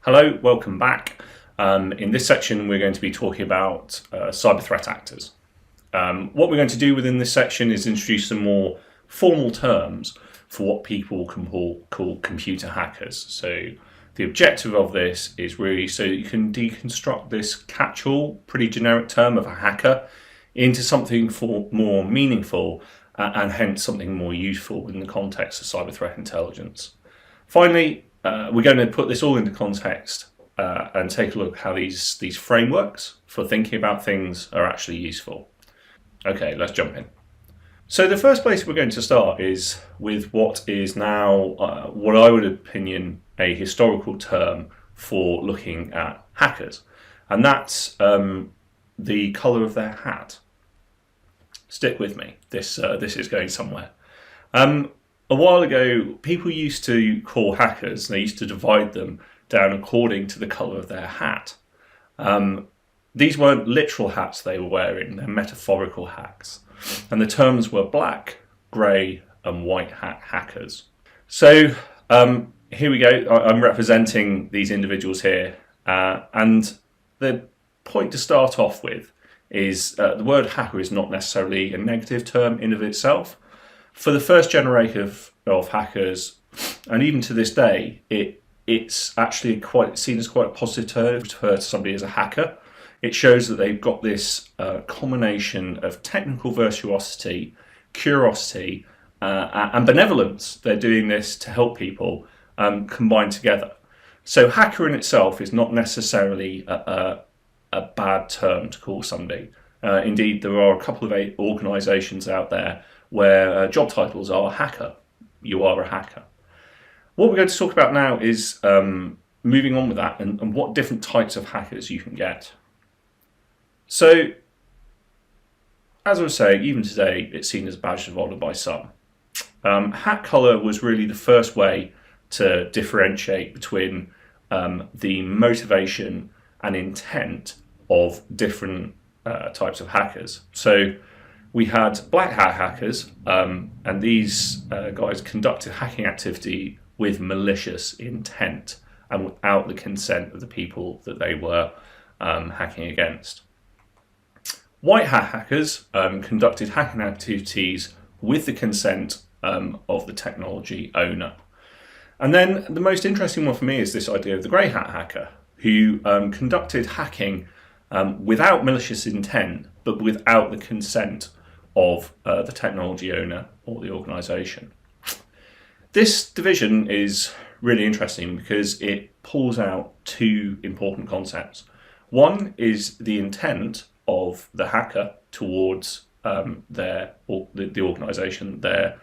Hello, welcome back. In this section we're going to be talking about cyber threat actors. What we're going to do within this section is introduce some more formal terms for what people can call computer hackers. So the objective of this is really so you can deconstruct this catch-all, pretty generic term of a hacker into something more meaningful and hence something more useful in the context of cyber threat intelligence. Finally, we're going to put this all into context and take a look at how these frameworks for thinking about things are actually useful. Okay, let's jump in. So the first place we're going to start is with what is now, what I would opinion, a historical term for looking at hackers. And that's the colour of their hat. Stick with me, this is going somewhere. A while ago, people used to call hackers, they used to divide them down according to the colour of their hat. These weren't literal hats they were wearing, they're metaphorical hats. And the terms were black, grey and white hat hackers. So here we go, I'm representing these individuals here. And the point to start off with is the word hacker is not necessarily a negative term in of itself. For the first generation of hackers, and even to this day, it's actually seen as quite a positive term to refer to somebody as a hacker. It shows that they've got this combination of technical virtuosity, curiosity, and benevolence. They're doing this to help people combined together. So hacker in itself is not necessarily a bad term to call somebody. Indeed, there are a couple of organisations out there where job titles are hacker. You are a hacker. What we're going to talk about now is moving on with that and what different types of hackers you can get. So, as I was saying, even today it's seen as a badge of honour by some. Hat colour was really the first way to differentiate between the motivation and intent of different types of hackers. So we had black hat hackers, and these guys conducted hacking activity with malicious intent and without the consent of the people that they were hacking against. White hat hackers conducted hacking activities with the consent of the technology owner. And then the most interesting one for me is this idea of the grey hat hacker, who conducted hacking without malicious intent, but without the consent of the technology owner or the organisation. This division is really interesting because it pulls out two important concepts. One is the intent of the hacker towards the organisation they're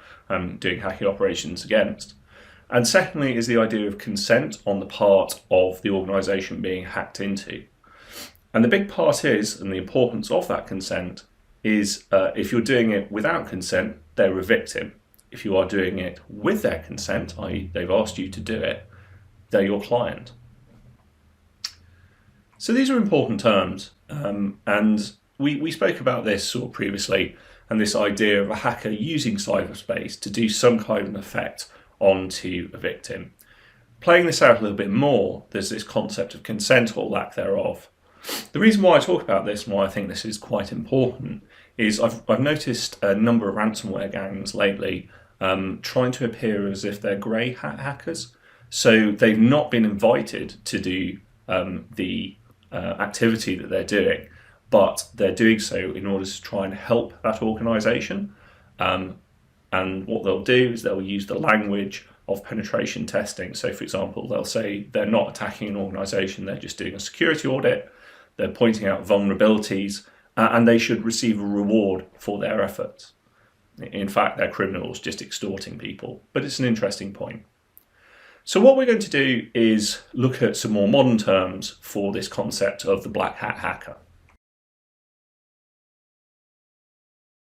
doing hacking operations against. And secondly is the idea of consent on the part of the organisation being hacked into. And the big part is, and the importance of that consent, is if you're doing it without consent, they're a victim. If you are doing it with their consent, i.e. they've asked you to do it, they're your client. So these are important terms, and we spoke about this sort of previously, and this idea of a hacker using cyberspace to do some kind of effect onto a victim. Playing this out a little bit more, there's this concept of consent or lack thereof. The reason why I talk about this and why I think this is quite important is I've noticed a number of ransomware gangs lately trying to appear as if they're grey hat hackers. So they've not been invited to do the activity that they're doing, but they're doing so in order to try and help that organisation. And what they'll do is they'll use the language of penetration testing. So for example, they'll say they're not attacking an organisation, they're just doing a security audit. They're pointing out vulnerabilities, and they should receive a reward for their efforts. In fact, they're criminals just extorting people, but it's an interesting point. So what we're going to do is look at some more modern terms for this concept of the black hat hacker.